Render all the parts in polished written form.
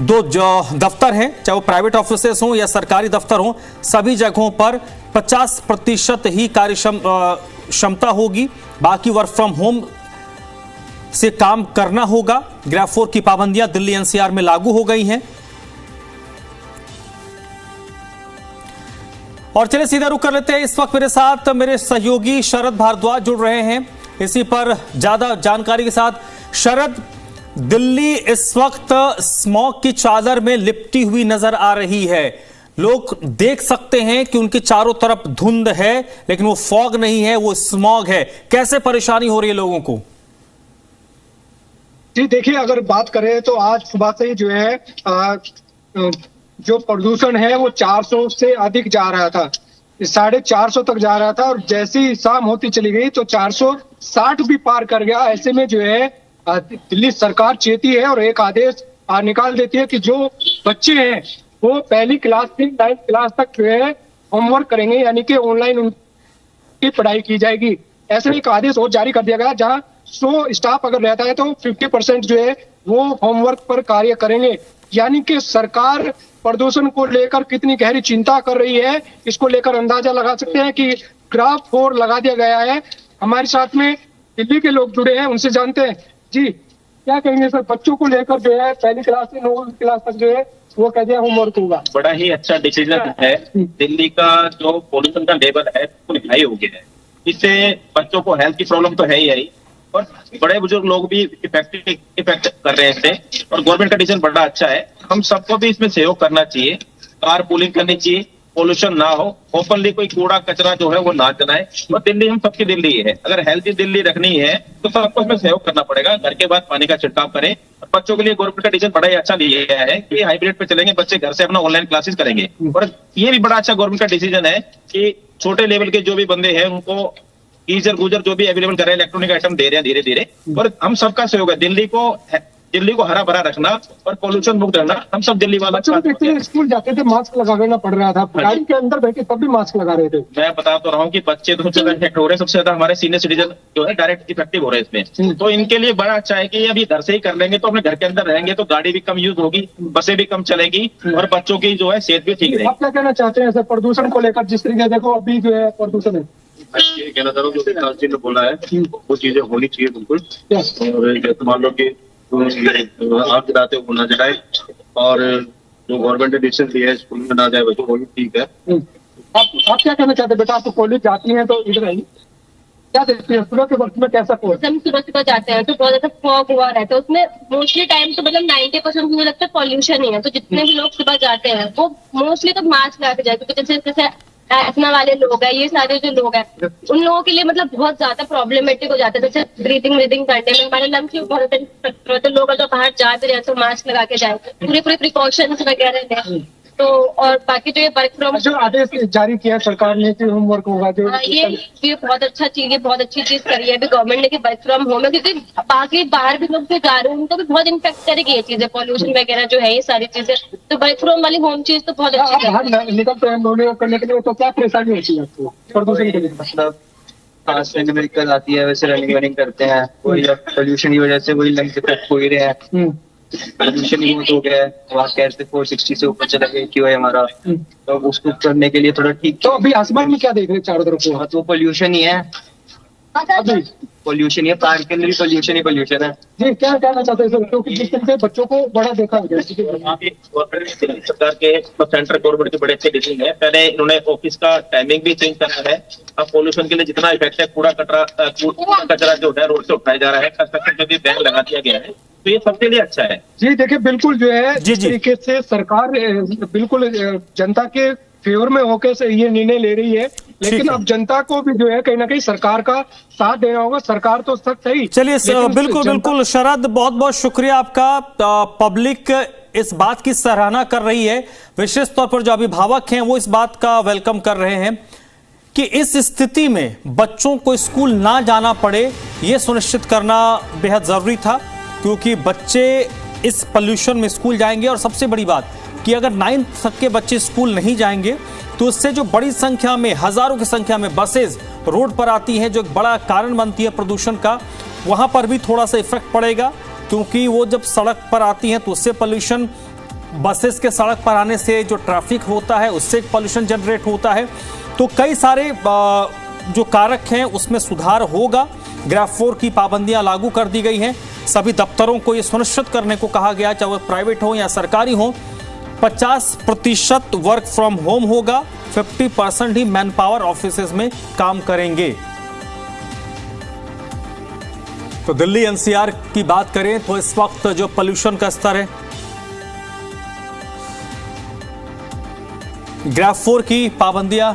दो जो दफ्तर हैं, चाहे वो प्राइवेट ऑफिसेस हों या सरकारी दफ्तर हों, सभी जगहों पर 50% ही कार्य क्षमता होगी। बाकी वर्क फ्रॉम होम से काम करना होगा। ग्रेड 4 की पाबंदियां दिल्ली एनसीआर में लागू हो गई हैं। और चलिए सीधा रुख कर लेते हैं। इस वक्त मेरे साथ मेरे सहयोगी शरद भारद्वाज जुड़ रहे हैं इसी पर ज्यादा जानकारी के साथ। शरद, दिल्ली इस वक्त स्मॉग की चादर में लिपटी हुई नजर आ रही है। लोग देख सकते हैं कि उनके चारों तरफ धुंध है, लेकिन वो फॉग नहीं है, वो स्मॉग है। कैसे परेशानी हो रही है लोगों को? जी देखिए, अगर बात करें तो आज सुबह से ही जो है जो प्रदूषण है वो 400 से अधिक जा रहा था, 450 तक जा रहा था, और जैसे ही शाम होती चली गई तो 460 भी पार कर गया। ऐसे में जो है दिल्ली सरकार चेती है और एक आदेश निकाल देती है कि जो बच्चे हैं वो पहली क्लास से 9th क्लास तक जो है होमवर्क करेंगे, यानी कि ऑनलाइन उनकी पढ़ाई की जाएगी। ऐसे में एक आदेश और जारी कर दिया गया, जहां 100 स्टाफ अगर रहता है तो 50% जो है वो होमवर्क पर कार्य करेंगे। यानी कि सरकार प्रदूषण को लेकर कितनी गहरी चिंता कर रही है, इसको लेकर अंदाजा लगा सकते हैं कि ग्राफ 4 लगा दिया गया है। हमारे साथ में दिल्ली के लोग जुड़े हैं, उनसे जानते हैं। जी क्या कहेंगे सर, बच्चों को लेकर जो है पहली क्लास से 9वीं क्लास तक जो है वो कहते हैं होमवर्क होगा। बड़ा ही अच्छा डिसीजन है। दिल्ली का जो पोल्यूशन का लेवल है वो हाई हो गया है। इससे बच्चों को हेल्थ की प्रॉब्लम तो है ही और बड़े बुजुर्ग लोग भी इफेक्ट कर रहे हैं इससे। और गवर्नमेंट का डिसीजन बड़ा अच्छा है। हम सबको भी इसमें सहयोग करना चाहिए, कार पूलिंग करनी चाहिए, पोल्यूशन ना हो, ओपनली कोई कूड़ा कचरा जो है वो ना जलाए। और दिल्ली हम सबकी दिल्ली है, अगर हेल्थी दिल्ली रखनी है तो सबको इसमें सहयोग करना पड़ेगा। घर के बाद पानी का छिड़काव करें। बच्चों के लिए गवर्नमेंट का डिसीजन बड़ा ही अच्छा लिया है कि हाइब्रिड पे चलेंगे, बच्चे घर से अपना ऑनलाइन क्लासेस करेंगे। और ये भी बड़ा अच्छा गवर्नमेंट का डिसीजन है कि छोटे लेवल के जो भी बंदे हैं उनको गीजर गुजर जो भी अवेलेबल कर रहे हैं, इलेक्ट्रॉनिक आइटम दे रहे हैं धीरे धीरे। और हम सबका सहयोग है दिल्ली को हरा भरा रखना और पोल्यूशन मुक्त रखना। हम सब दिल्ली वाला स्कूल जाते थे मास्क लगाना पड़ रहा था, गाड़ी के अंदर बैठे तब भी मास्क लगा रहे थे। मैं बता तो रहा हूँ कि बच्चे तो सबसे ज्यादा इफेक्ट हो रहे हैं, सबसे ज्यादा हमारे सीनियर सिटीजन जो है डायरेक्ट इफेक्टिव हो रहे हैं इसमें। तो इनके लिए बड़ा अच्छा है कि अभी घर से ही कर लेंगे तो अपने घर के अंदर रहेंगे तो गाड़ी भी कम यूज होगी, बसें भी कम चलेगी और बच्चों की जो है सेहत भी ठीक रहेगी। आप क्या कहना चाहते हैं सर प्रदूषण को लेकर? जिस तरीके देखो अभी जो है प्रदूषण है, ये कहना चाह रहा हूँ जो विकास जी ने बोला है वो चीजें होनी चाहिए बिल्कुल। और जैसे मान लो कि आग जलाते वो ना जलाए, और जो गवर्नमेंट ने डिसीजन लिया है स्कूल में ना जाए बच्चों वो भी ठीक है। आप क्या कहना चाहते हैं? बेटा आप तो कॉलेज जाती हैं तो इधर आई, क्या देखते हैं सुबह के वक्त में कैसा कोर्स? हम सुबह जाते हैं तो बहुत ज्यादा फॉग हुआ रहता है, उसमें मोस्टली टाइम तो मतलब 90% मुझे लगता है पॉल्यूशन ही है। तो जितने भी लोग सुबह जाते हैं वो मोस्टली तो मास्क लगा के जाते हैं, क्योंकि जैसे अस्थमा वाले लोग हैं, ये सारे जो लोग हैं उन लोगों के लिए मतलब बहुत ज्यादा प्रॉब्लमेटिक हो जाता है। जैसे ब्रीदिंग करने में हमारे लंग्स में बहुत ज्यादा लोग अगर बाहर जा भी रहे तो मास्क लगा के जाए, पूरे प्रिकॉशंस वगैरह लें। तो और बाकी जो ये वर्क फ्रॉम जो आदेश जारी किया सरकार ने कि होमवर्क होगा, जो ये बहुत अच्छा चीज है, बहुत अच्छी चीज करी है अभी गवर्नमेंट ने कि वर्क फ्रॉम होम है, क्योंकि बाकी बाहर भी लोग जो जा रहे हैं उनको भी बहुत इम्पैक्ट करेगी ये चीजें, पॉल्यूशन वगैरह जो है ये सारी चीजें। तो वर्क फ्रॉम वाली होम चीज तो बहुत अच्छी बाहर निकलते हैं करने के लिए, तो क्या परेशानी होती है आपको प्रदूषण के लिए? मतलब सांस लेने में दिक्कत आती है, वैसे रनिंग करते हैं, कोई पोल्यूशन की वजह से वही लंग्स इफेक्ट हो ही रहे हैं। पोल्यूशन ही बहुत हो गया है, वहाँ कैसे 460 से ऊपर चला गया क्यों है हमारा, तो उसको करने के लिए थोड़ा ठीक। तो अभी आसमान में क्या देख रहे हैं चारों तरफ? तो पोल्यूशन ही है, पोल्यूशन है, पार्क के अंदर भी पोल्यूशन है। जी क्या कहना चाहते हैं सर, क्योंकि जिस तरह से बच्चों को बड़ा देखा गया सरकार के सेंट्रल गवर्नमेंट के बड़े अच्छे डिसीजन है। पहले इन्होंने ऑफिस का टाइमिंग भी चेंज करना है। अब पोल्यूशन के लिए जितना इफेक्ट है कूड़ा कचरा जो है रोड से उठाया जा रहा है, कंस्ट्रक्शन में भी बैन लगा दिया गया है, तो ये सबके लिए अच्छा है। जी देखिए बिल्कुल जो है जिस तरीके से सरकार बिल्कुल जनता के फेवर में होकर से ये निर्णय ले रही है, लेकिन अब जनता को भी जो है कहीं ना कहीं सरकार का साथ देना होगा। सरकार तो सख्त है ही। चलिए बिल्कुल शरद, बहुत बहुत शुक्रिया आपका। पब्लिक इस बात की सराहना कर रही है, विशेष तौर पर जो अभिभावक हैं वो इस बात का वेलकम कर रहे हैं कि इस स्थिति में बच्चों को स्कूल ना जाना पड़े, ये सुनिश्चित करना बेहद जरूरी था, क्योंकि बच्चे इस पोल्यूशन में स्कूल जाएंगे। और सबसे बड़ी बात कि अगर 9th तक के बच्चे स्कूल नहीं जाएंगे तो उससे जो बड़ी संख्या में, हजारों की संख्या में बसेस रोड पर आती हैं, जो एक बड़ा कारण बनती है प्रदूषण का, वहां पर भी थोड़ा सा इफेक्ट पड़ेगा, क्योंकि वो जब सड़क पर आती हैं तो उससे पोल्यूशन बसेस के सड़क पर आने से जो ट्रैफिक होता है उससे पॉल्यूशन जनरेट होता है। तो कई सारे जो कारक हैं उसमें सुधार होगा। ग्रेफ 4 की पाबंदियां लागू कर दी गई हैं। सभी दफ्तरों को यह सुनिश्चित करने को कहा गया, चाहे वह प्राइवेट हो या सरकारी हो, 50% वर्क फ्रॉम होम होगा, 50% ही मैन पावर ऑफिसेज में काम करेंगे। तो दिल्ली एनसीआर की बात करें तो इस वक्त जो पोल्यूशन का स्तर है, ग्रेफ 4 की पाबंदियां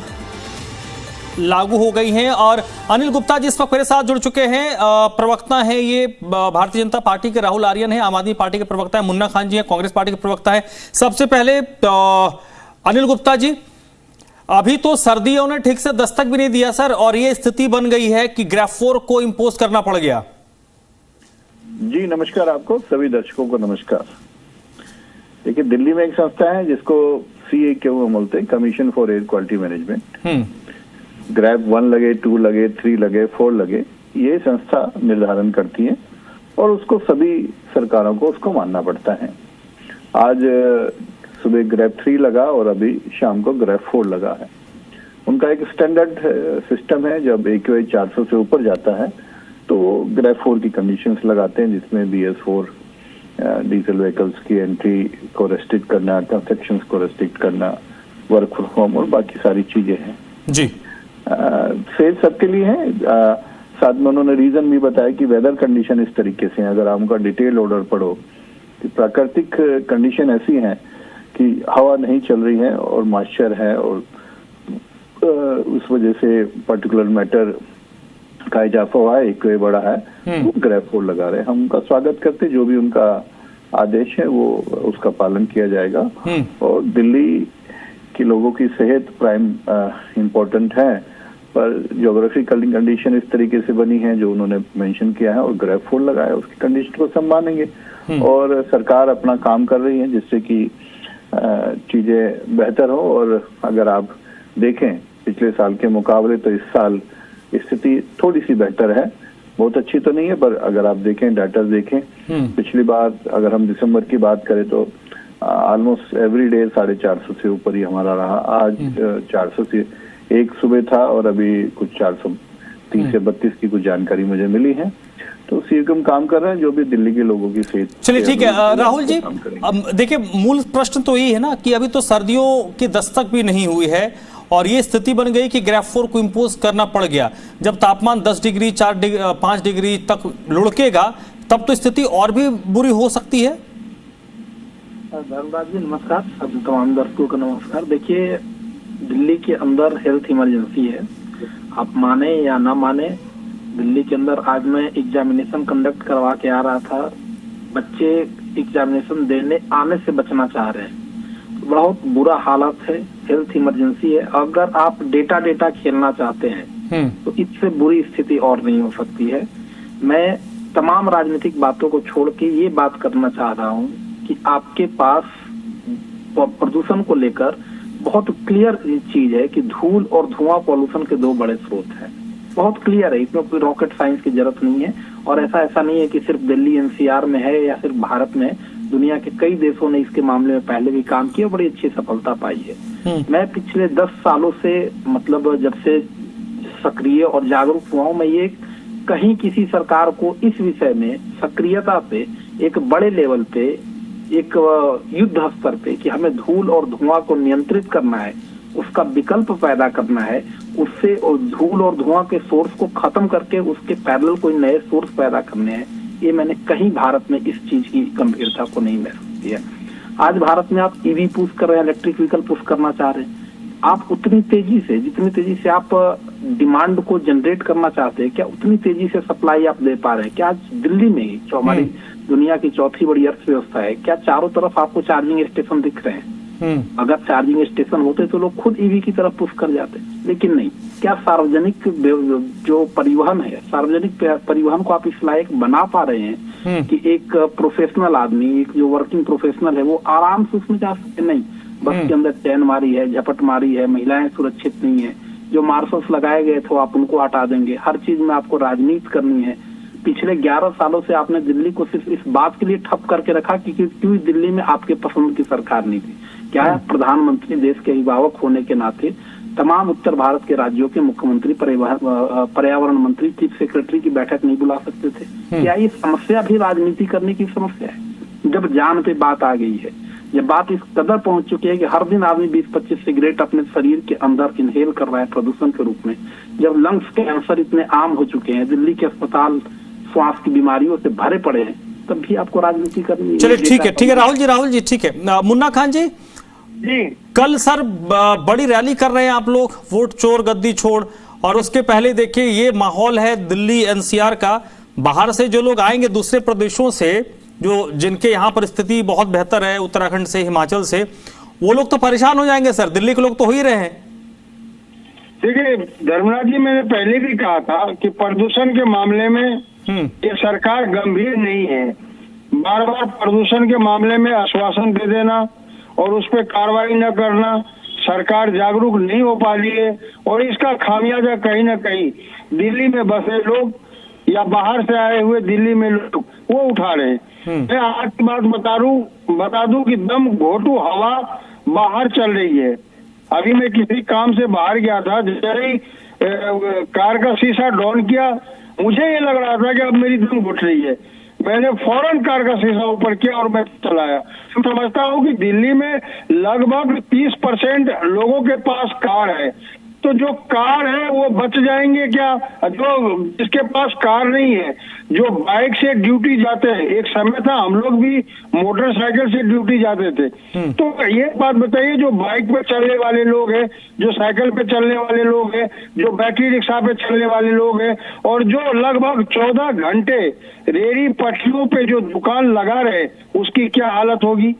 लागू हो गई हैं। और अनिल गुप्ता जी इस वक्त मेरे साथ जुड़ चुके हैं, प्रवक्ता हैं ये भारतीय जनता पार्टी के राहुल आर्यन है, आम आदमी पार्टी के प्रवक्ता है मुन्ना खान जी हैं, कांग्रेस पार्टी के प्रवक्ता है। सबसे पहले अनिल गुप्ता जी, अभी तो सर्दियों ने ठीक से दस्तक भी नहीं दिया सर, और ये स्थिति बन गई है कि ग्रेफ 4 को इंपोज करना पड़ गया। जी नमस्कार, आपको सभी दर्शकों को नमस्कार। देखिए, दिल्ली में एक संस्था है जिसको CAQM बोलते हैं, commission for air quality management. Grief 1 लगे, 2 लगे, 3 लगे, 4 लगे, ये संस्था निर्धारण करती है और उसको सभी सरकारों को उसको मानना पड़ता है। आज सुबह ग्रेफ 3 लगा और अभी शाम को ग्रेफ 4 लगा है। उनका एक स्टैंडर्ड सिस्टम है, जब AQI 400 से ऊपर जाता है तो ग्रेफ 4 की कंडीशंस लगाते हैं, जिसमें BS4 डीजल व्हीकल्स की एंट्री को रेस्ट्रिक्ट करना, कंस्ट्रक्शंस को रेस्ट्रिक्ट करना, वर्क फ्रॉम होम और बाकी सारी चीजें हैं जी। सेफ सबके लिए है। साथ में उन्होंने रीजन भी बताया कि वेदर कंडीशन इस तरीके से है। अगर आप उनका डिटेल ऑर्डर पढ़ो कि प्राकृतिक कंडीशन ऐसी है कि हवा नहीं चल रही है और मॉइस्चर है, और उस वजह से पर्टिकुलर मैटर का इजाफा हुआ है, एक बड़ा है, वो ग्रेफ 4 लगा रहे हैं। हम उनका स्वागत करते, जो भी उनका आदेश है वो उसका पालन किया जाएगा। और दिल्ली के लोगों की सेहत प्राइम इम्पोर्टेंट है, पर ज्योग्राफिकल कंडीशन इस तरीके से बनी है जो उन्होंने मेंशन किया है, और ग्रेफ 4 लगाया, उसकी कंडीशन को संभालेंगे। और सरकार अपना काम कर रही है जिससे कि चीजें बेहतर हो। और अगर आप देखें पिछले साल के मुकाबले तो इस साल स्थिति थोड़ी सी बेहतर है, बहुत अच्छी तो नहीं है, पर अगर आप देखें, डाटा देखें, पिछली बार अगर हम दिसंबर की बात करें तो ऑलमोस्ट एवरी डे 450 से ऊपर ही हमारा रहा। आज 400 से एक सुबह था और अभी कुछ 430 से 32 की कुछ जानकारी मुझे मिली है। तो CAQM काम कर रहे हैं, जो भी दिल्ली के लोगों की सेहत। चलिए ठीक है राहुल जी, देखिए मूल प्रश्न तो यही है ना कि अभी तो सर्दियों की दस्तक भी नहीं हुई है और ये स्थिति बन गई कि ग्रेफ 4 को इंपोज करना पड़ गया। जब तापमान 10 डिग्री 5 डिग्री तक लुढ़केगा तब तो स्थिति और भी बुरी हो सकती है। धर्मराज जी नमस्कार, सभी तमाम दर्शकों को नमस्कार। देखिए, दिल्ली के अंदर हेल्थ इमरजेंसी है, आप माने या ना माने। दिल्ली के अंदर आज मैं एग्जामिनेशन कंडक्ट करवा के आ रहा था, बच्चे एग्जामिनेशन देने आने से बचना चाह रहे हैं, बहुत बुरा हालत है, हेल्थ इमरजेंसी है। अगर आप डेटा खेलना चाहते हैं तो इससे बुरी स्थिति और नहीं हो सकती है। मैं तमाम राजनीतिक बातों को छोड़ के ये बात करना चाह रहा हूँ कि आपके पास प्रदूषण को लेकर बहुत क्लियर चीज है कि धूल और धुआं पॉल्यूशन के दो बड़े स्रोत हैं, बहुत क्लियर है, इसमें कोई रॉकेट साइंस की जरूरत नहीं है। और ऐसा नहीं है कि सिर्फ दिल्ली NCR में है या सिर्फ भारत में, दुनिया के कई देशों ने इसके मामले में पहले भी काम किया, बड़ी अच्छी सफलता पाई है। मैं पिछले 10 सालों से, मतलब जब से सक्रिय और जागरूक हुआ हूं, मैं ये कहीं किसी सरकार को इस विषय में सक्रियता से एक बड़े लेवल पे, एक युद्ध स्तर पे कि हमें धूल और धुआं को नियंत्रित करना है, उसका विकल्प पैदा करना है, उससे और धूल और धुआं के सोर्स को खत्म करके उसके पैरेलल कोई नए सोर्स पैदा करने हैं, ये मैंने कहीं भारत में इस चीज की गंभीरता को नहीं महसूस किया। आज भारत में आप EV पुश कर रहे हैं, इलेक्ट्रिक व्हीकल पुश करना चाह रहे हैं, आप उतनी तेजी से, जितनी तेजी से आप डिमांड को जनरेट करना चाहते हैं, क्या उतनी तेजी से सप्लाई आप दे पा रहे हैं? क्या आज दिल्ली में ही जो हमारी दुनिया की चौथी बड़ी अर्थव्यवस्था है, क्या चारों तरफ आपको चार्जिंग स्टेशन दिख रहे हैं? अगर चार्जिंग स्टेशन होते तो लोग खुद EV की तरफ पुश कर जाते, लेकिन नहीं। क्या सार्वजनिक जो परिवहन है, सार्वजनिक परिवहन को आप इस लायक बना पा रहे हैं कि एक प्रोफेशनल आदमी, एक जो वर्किंग प्रोफेशनल है, वो आराम से उसमें जा सके? नहीं, बस के अंदर चैन मारी है, झपट मारी है, महिलाएं सुरक्षित नहीं है, जो मार्शल्स लगाए गए थे आप उनको हटा देंगे, हर चीज में आपको राजनीति करनी है। पिछले 11 सालों से आपने दिल्ली को सिर्फ इस बात के लिए ठप करके रखा कि क्यों दिल्ली में आपके पसंद की सरकार नहीं थी। क्या है, प्रधानमंत्री देश के अभिभावक होने के नाते तमाम उत्तर भारत के राज्यों के मुख्यमंत्री, पर्यावरण मंत्री, चीफ सेक्रेटरी की बैठक नहीं बुला सकते थे? क्या ये समस्या भी राजनीति करने की समस्या है? जब जान पे बात आ गई है, जब बात इस कदर पहुंच चुकी है कि हर दिन आदमी 20-25 सिगरेट अपने शरीर के अंदर इनहेल कर रहा है प्रदूषण के रूप में, जब लंग्स कैंसर इतने आम हो चुके हैं, दिल्ली के अस्पताल श्वास की बीमारियों से भरे पड़े हैं, तब भी आपको राजनीति करनी है। चलिए ठीक है राहुल जी ठीक है। मुन्ना खान जी, कल सर बड़ी रैली कर रहे हैं आप लोग, वोट चोर गद्दी छोड़, और उसके पहले देखिए ये माहौल है दिल्ली एनसीआर का। बाहर से जो लोग आएंगे दूसरे प्रदेशों से, जो जिनके यहाँ पर स्थिति बहुत बेहतर है, उत्तराखंड से, हिमाचल से, वो लोग तो परेशान हो जाएंगे सर। दिल्ली के लोग तो हो ही रहे हैं। देखिए धर्मराज जी, मैंने पहले भी कहा था कि प्रदूषण के मामले में ये सरकार गंभीर नहीं है। बार बार प्रदूषण के मामले में आश्वासन दे देना और उस पर कार्रवाई न करना, सरकार जागरूक नहीं हो पा रही है, और इसका खामियाजा कहीं ना कहीं दिल्ली में बसे लोग या बाहर से आए हुए दिल्ली में लोग वो उठा रहे हैं। मैं आज की बात बता दूं कि दम घोटू हवा बाहर चल रही है। अभी मैं किसी काम से बाहर गया था, जैसे ही कार का शीशा डाउन किया, मुझे ये लग रहा था कि अब मेरी दम घुट रही है। मैंने फौरन कार का शीशा ऊपर किया और मैं चलाया। समझता हूँ कि दिल्ली में लगभग 30% लोगों के पास कार है, तो जो कार है वो बच जाएंगे क्या? जो जिसके पास कार नहीं है, जो बाइक से ड्यूटी जाते हैं, एक समय था हम लोग भी मोटरसाइकिल से ड्यूटी जाते थे, तो ये बात बताइए, जो बाइक पे चलने वाले लोग हैं, जो साइकिल पे चलने वाले लोग हैं, जो बैटरी रिक्शा पे चलने वाले लोग हैं, और जो लगभग 14 घंटे रेहड़ी पटरियों पे जो दुकान लगा रहे, उसकी क्या हालत होगी?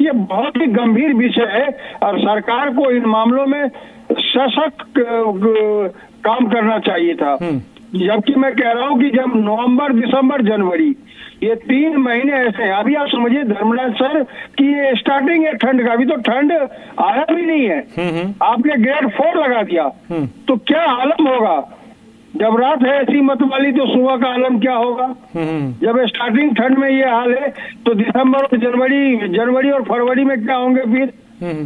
ये बहुत ही गंभीर विषय है और सरकार को इन मामलों में सशक्त काम करना चाहिए था। जबकि मैं कह रहा हूँ कि जब नवंबर, दिसंबर, जनवरी, ये 3 महीने ऐसे हैं। अभी आप समझिए धर्मराज सर कि ये स्टार्टिंग है ठंड का, अभी तो ठंड आया भी नहीं है, आपने ग्रेड 4 लगा दिया, तो क्या आलम होगा? जब रात है ऐसी मत वाली, तो सुबह का आलम क्या होगा? जब स्टार्टिंग ठंड में ये हाल है, तो दिसंबर और जनवरी और फरवरी में क्या होंगे फिर?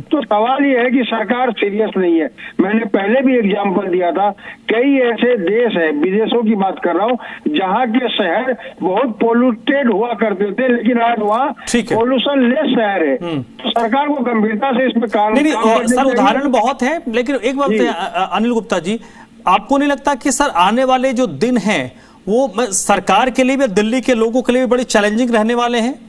तो सवाल ये है कि सरकार सीरियस नहीं है। मैंने पहले भी एग्जाम्पल दिया था, कई ऐसे देश है, विदेशों की बात कर रहा हूँ, जहाँ के शहर बहुत पोल्यूटेड हुआ करते थे, लेकिन आज वहाँ पोल्यूशन लेस शहर है। तो सरकार को गंभीरता से इसमें काम सर उदाहरण बहुत है, लेकिन एक बात अनिल गुप्ता जी, आपको नहीं लगता कि सर आने वाले जो दिन हैं वो सरकार के लिए भी, दिल्ली के लोगों के लिए भी बड़ी चैलेंजिंग रहने वाले हैं?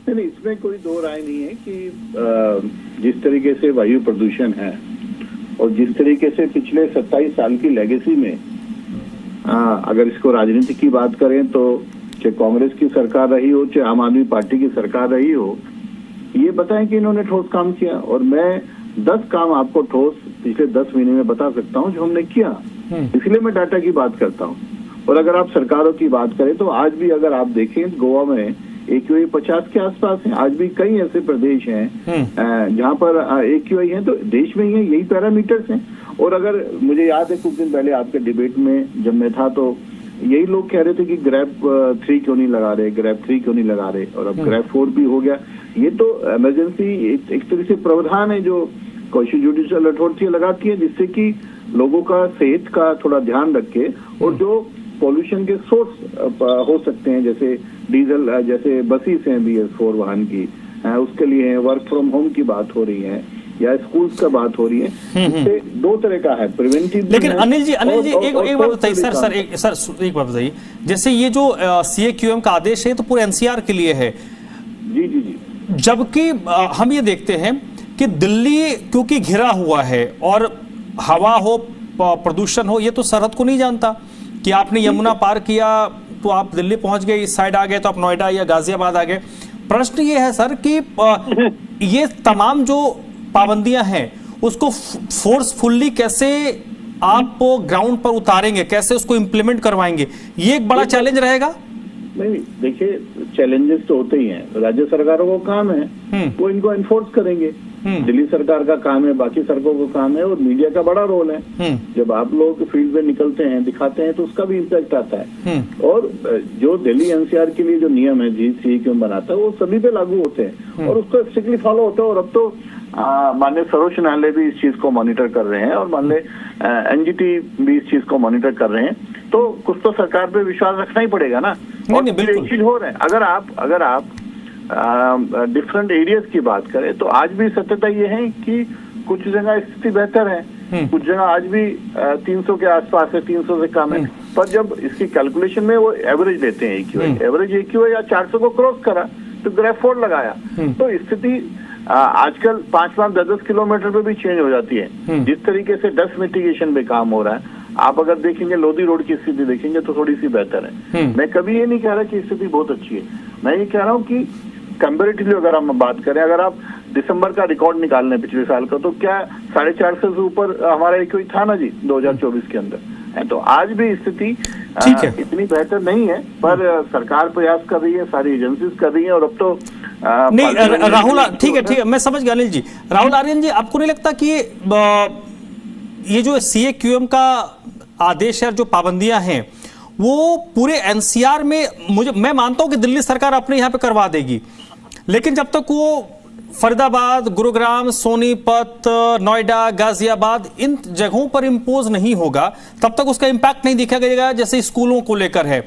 नहीं, इसमें कोई दो राय नहीं है कि जिस तरीके से वायु प्रदूषण है और जिस तरीके से पिछले 27 साल की लेगेसी में अगर इसको राजनीति की बात करें तो चाहे कांग्रेस की सरकार रही हो, चाहे आम आदमी पार्टी की सरकार रही हो, ये बताएं कि इन्होंने ठोस काम किया। और मैं 10 काम आपको ठोस पिछले 10 महीने में बता सकता हूँ जो हमने किया, इसलिए मैं डाटा की बात करता हूँ। और अगर आप सरकारों की बात करें तो आज भी अगर आप देखें, गोवा में AQI 50 के आसपास है। आज भी कई ऐसे प्रदेश हैं जहां पर AQI है, तो देश में ही है, यही पैरामीटर्स हैं। और अगर मुझे याद है कुछ दिन पहले आपके डिबेट में जब मैं था, तो यही लोग कह रहे थे कि ग्रैब 3 क्यों नहीं लगा रहे, ग्रैब 3 क्यों नहीं लगा रहे, और अब ग्रैब 4 भी हो गया। ये तो इमरजेंसी एक तरह से प्रावधान है जो जुडिशियल अथॉरिटी लगाती है, जिससे कि लोगों का सेहत का थोड़ा ध्यान रखे, और जो पॉल्यूशन के सोर्स हो सकते हैं, जैसे डीजल, जैसे बसेस हैं BS4 वाहन की, उसके लिए है, वर्क फ्रॉम होम की बात हो रही है, या स्कूल्स का बात हो रही है। इससे 2 तरह का है, प्रिवेंटिव। लेकिन अनिल जी एक बात बताइए सर एक बात बताइए, जैसे ये जो CAQM का आदेश है तो पूरे NCR के लिए है। जी। जबकि हम ये देखते हैं कि दिल्ली क्योंकि घिरा हुआ है, और हवा हो, प्रदूषण हो, ये तो सरहद को नहीं जानता कि आपने यमुना पार किया तो आप दिल्ली पहुंच गए, इस साइड आ गए तो आप नोएडा या गाजियाबाद आ गए। प्रश्न ये है सर कि ये तमाम जो पाबंदियां हैं उसको फोर्सफुल्ली कैसे आप ग्राउंड पर उतारेंगे, कैसे उसको इंप्लीमेंट करवाएंगे, ये एक बड़ा चैलेंज रहेगा। नहीं, देखिए चैलेंजेस तो होते ही हैं, राज्य सरकारों को काम है, वो इनको एनफोर्स करेंगे। दिल्ली सरकार का काम है, बाकी सड़कों का काम है, और मीडिया का बड़ा रोल है। जब आप लोग फील्ड में निकलते हैं, दिखाते हैं, तो उसका भी इम्पैक्ट आता है। और जो दिल्ली एनसीआर के लिए जो नियम है जी क्यों बनाता है, वो सभी पे लागू होते हैं और उसको स्ट्रिक्टली फॉलो होता है। और अब तो माननीय सर्वोच्च न्यायालय भी इस चीज को मॉनिटर कर रहे हैं और माननीय एनजीटी भी इस चीज को मॉनिटर कर रहे हैं। तो कुछ तो सरकार पे विश्वास रखना ही पड़ेगा ना। और एक चीज हो रहा है, अगर आप डिफरेंट एरियाज की बात करें तो आज भी सत्यता ये है कि कुछ जगह स्थिति बेहतर है, कुछ जगह आज भी 300 के आसपास है, 300 से कम है। पर जब इसकी कैलकुलेशन में वो एवरेज लेते हैं, एवरेज AQI या 400 को क्रॉस करा तो ग्राफ फॉर लगाया, तो स्थिति आजकल 5-5, 10-10 किलोमीटर पे भी चेंज हो जाती है। जिस तरीके से डस्ट मिटिगेशन पे काम हो रहा है, आप अगर देखेंगे लोधी रोड की स्थिति देखेंगे तो थोड़ी सी बेहतर है। मैं कभी ये नहीं कह रहा कि स्थिति बहुत अच्छी है, मैं ये कह रहा हूँ कि कंपेरेटिवली अगर हम बात करें, अगर आप दिसंबर का रिकॉर्ड निकाल लें पिछले साल का, तो क्या 450 से ऊपर हमारा AQI था ना जी 2024 के अंदर है। तो आज भी स्थिति इतनी बेहतर नहीं है, पर सरकार प्रयास कर रही है, सारी एजेंसीज कर रही है। और अब तो नहीं राहुल, ठीक है, मैं समझ गया अनिल जी। राहुल आर्यन जी, आपको नहीं लगता कि ये जो CAQM का आदेश है, जो पाबंदियां हैं, वो पूरे NCR में, मैं मानता हूं कि दिल्ली सरकार अपने यहां पे करवा देगी, लेकिन जब तक वो फरीदाबाद, गुरुग्राम, सोनीपत, नोएडा, गाजियाबाद इन जगहों पर इंपोज नहीं होगा, तब तक उसका इंपैक्ट नहीं दिखा जाएगा। जैसे स्कूलों को लेकर है,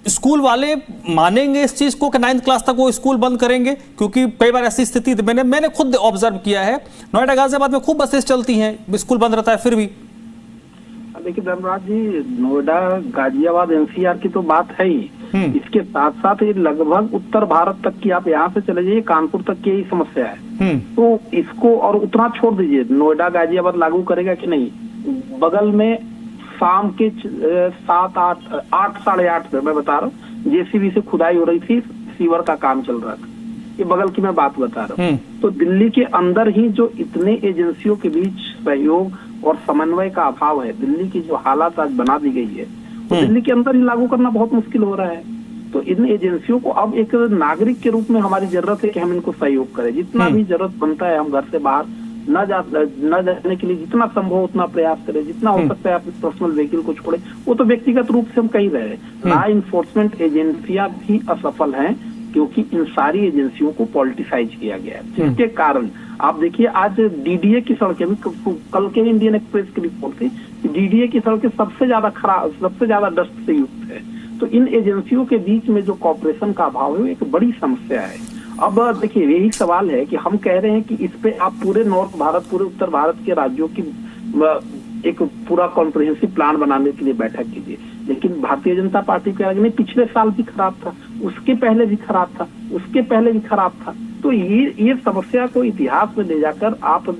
स्कूल वाले मानेंगे इस चीज को कि 9th क्लास तक वो स्कूल बंद करेंगे? क्योंकि कई बार ऐसी स्थिति मैंने खुद ऑब्जर्व किया है, नोएडा, गाजियाबाद में खूब बसेस चलती हैं, स्कूल बंद रहता है फिर भी। देखिए धर्मराज जी, नोएडा, गाजियाबाद, NCR की तो बात है ही, इसके साथ साथ ये लगभग उत्तर भारत तक की, आप यहाँ से चले जाइए कानपुर तक की यही समस्या है। तो इसको और उतना छोड़ दीजिए, नोएडा गाजियाबाद लागू करेगा कि नहीं। बगल में शाम के 7-8 साढ़े 8 पे मैं बता रहा हूँ, JCB से खुदाई हो रही थी, सीवर का काम चल रहा था। ये बगल की मैं बात बता रहा हूँ। तो दिल्ली के अंदर ही जो इतने एजेंसियों के बीच सहयोग और समन्वय का अभाव है, दिल्ली की जो हालात आज बना दी गई है, तो दिल्ली के अंदर ही लागू करना बहुत मुश्किल हो रहा है। तो इन एजेंसियों को अब एक नागरिक के रूप में हमारी जरूरत है कि हम इनको सहयोग करें। जितना भी जरूरत बनता है, हम घर से बाहर न जाने के लिए जितना संभव उतना प्रयास करें, जितना हो सकता है अपने पर्सनल व्हीकल को छोड़े। वो तो व्यक्तिगत रूप से हम कह रहे हैं। लॉ इन्फोर्समेंट एजेंसियां भी असफल हैं, क्योंकि इन सारी एजेंसियों को पॉलिटिसाइज किया गया है, जिसके कारण आप देखिए आज DDA की सड़कें भी, कल के इंडियन एक्सप्रेस की रिपोर्ट थी, DDA की सड़कें सबसे ज्यादा खराब, सबसे ज्यादा डस्ट से युक्त है। तो इन एजेंसियों के बीच में जो कॉपरेशन का अभाव है, वो एक बड़ी समस्या है। अब देखिए, यही सवाल है कि हम कह रहे हैं कि इस पे आप पूरे नॉर्थ भारत, पूरे उत्तर भारत के राज्यों की एक पूरा कॉम्प्रिहेंसिव प्लान बनाने के लिए बैठक कीजिए, लेकिन भारतीय जनता पार्टी के आगे नहीं, पिछले साल भी खराब था, उसके पहले भी खराब था, उसके पहले भी खराब था। तो ये समस्या को इतिहास में ले जाकर आप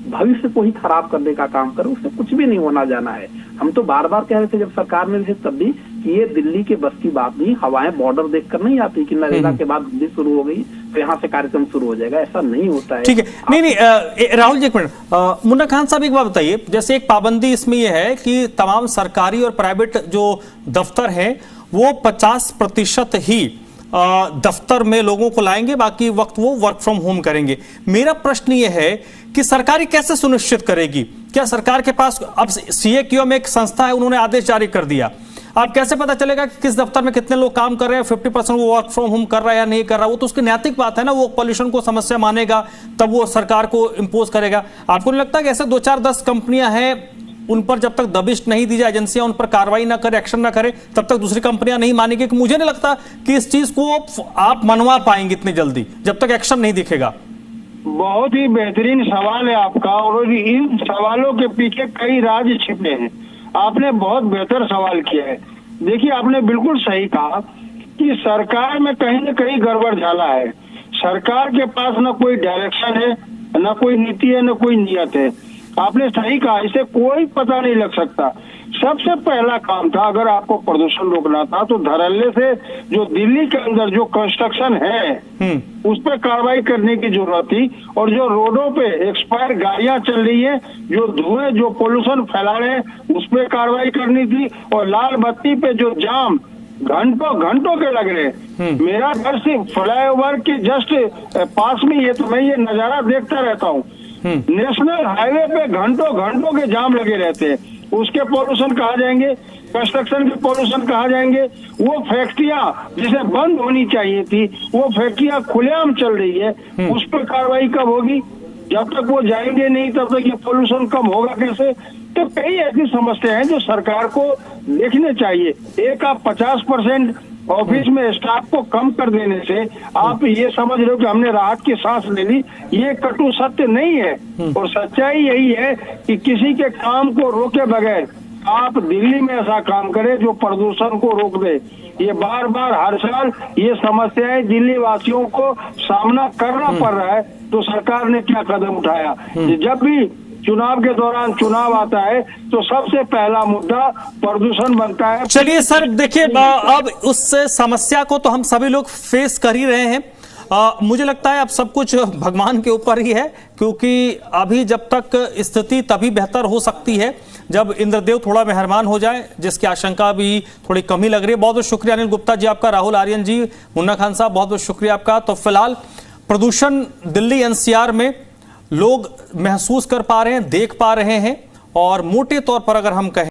भविष्य को ही खराब करने का काम करें, उससे कुछ भी नहीं होना जाना है। हम तो बार बार कह रहे थे जब सरकार में थे तब भी कि ये दिल्ली के बस की बात नहीं, हवाएं बॉर्डर देखकर नहीं आती कि नरेगा के बाद दिल्ली शुरू हो गई तो यहाँ से कार्यक्रम शुरू हो जाएगा, ऐसा नहीं होता है। ठीक है, नहीं राहुल जी एक मिनट, मुन्ना खान साहब एक बात बताइए, जैसे एक पाबंदी इसमें यह है कि तमाम सरकारी और प्राइवेट जो दफ्तर हैं वो 50% ही दफ्तर में लोगों को लाएंगे, बाकी वक्त वो वर्क फ्रॉम होम करेंगे। मेरा प्रश्न ये है कि सरकारी कैसे सुनिश्चित करेगी? क्या सरकार के पास, अब CAQM एक संस्था है, उन्होंने आदेश जारी कर दिया, अब कैसे पता चलेगा कि किस दफ्तर में कितने लोग काम कर रहे हैं, 50% वो वर्क फ्रॉम होम कर रहा है या नहीं कर रहा? वो तो उसकी नैतिक बात है ना, वो पॉल्यूशन को समस्या मानेगा तब वो सरकार को इम्पोज करेगा। आपको नहीं लगता कि ऐसे 2-4-10 कंपनियां हैं, उन पर जब तक दबिश नहीं दी जाए, एजेंसियां उन पर कार्रवाई ना करे, एक्शन ना करे, तब तक दूसरी कंपनियां नहीं मानेंगी? कि मुझे नहीं लगता कि इस चीज को आप मनवा पाएंगे इतनी जल्दी, जब तक एक्शन नहीं दिखेगा। बहुत ही बेहतरीन सवाल है आपका, और इन सवालों के पीछे कई राज छिपे हैं। आपने बहुत बेहतर सवाल किया है। देखिए, आपने बिल्कुल सही कहा कि सरकार में कहीं न कहीं गड़बड़ झाला है। सरकार के पास न कोई डायरेक्शन है, न कोई नीति है, न कोई नियत है। आपने सही कहा, इसे कोई पता नहीं लग सकता। सबसे पहला काम था, अगर आपको प्रदूषण रोकना था तो धड़ल्ले से जो दिल्ली के अंदर जो कंस्ट्रक्शन है उस पर कार्रवाई करने की जरूरत थी, और जो रोडों पे एक्सपायर गाड़ियां चल रही है, जो धुएं, जो पोल्यूशन फैला रहे हैं, उस पर कार्रवाई करनी थी। और लाल बत्ती पे जो जाम घंटों के लग रहे। मेरा घर से फ्लाईओवर के जस्ट पास में, ये तो मैं ये नजारा देखता रहता हूँ। नेशनल हाईवे पे घंटों घंटों के जाम लगे रहते हैं। उसके पॉल्यूशन कहाँ जाएंगे, कंस्ट्रक्शन के पॉल्यूशन कहाँ जाएंगे। वो फैक्ट्रियां जिसे बंद होनी चाहिए थी, वो फैक्ट्रियां खुलेआम चल रही है, उस पर कार्रवाई कब होगी? जब तक वो जाएंगे नहीं तब तक ये पॉल्यूशन कम होगा कैसे? तो कई ऐसी समस्याएं हैं जो सरकार को देखने चाहिए। एक आप 50% ऑफिस में स्टाफ को कम कर देने से आप ये समझ रहे हो कि हमने राहत की सांस ले ली, ये कटु सत्य नहीं है। और सच्चाई यही है कि किसी के काम को रोके बगैर आप दिल्ली में ऐसा काम करें जो प्रदूषण को रोक दे। ये बार बार हर साल ये समस्याएं दिल्ली वासियों को सामना करना पड़ रहा है, तो सरकार ने क्या कदम उठाया? जब भी चुनाव के दौरान चुनाव आता है तो सबसे पहला मुद्दा प्रदूषण बनता है। चलिए सर, देखिए अब उस समस्या को तो हम सभी लोग फेस कर ही रहे हैं। मुझे लगता है अब सब कुछ भगवान के ऊपर ही है, क्योंकि अभी जब तक स्थिति तभी बेहतर हो सकती है जब इंद्रदेव थोड़ा मेहरबान हो जाए, जिसकी आशंका भी थोड़ी कमी लग रही है। बहुत बहुत शुक्रिया अनिल गुप्ता जी आपका, राहुल आर्यन जी, मुन्ना खान साहब, बहुत बहुत शुक्रिया आपका। तो फिलहाल प्रदूषण दिल्ली एनसीआर में लोग महसूस कर पा रहे हैं, देख पा रहे हैं, और मोटे तौर पर अगर हम कहें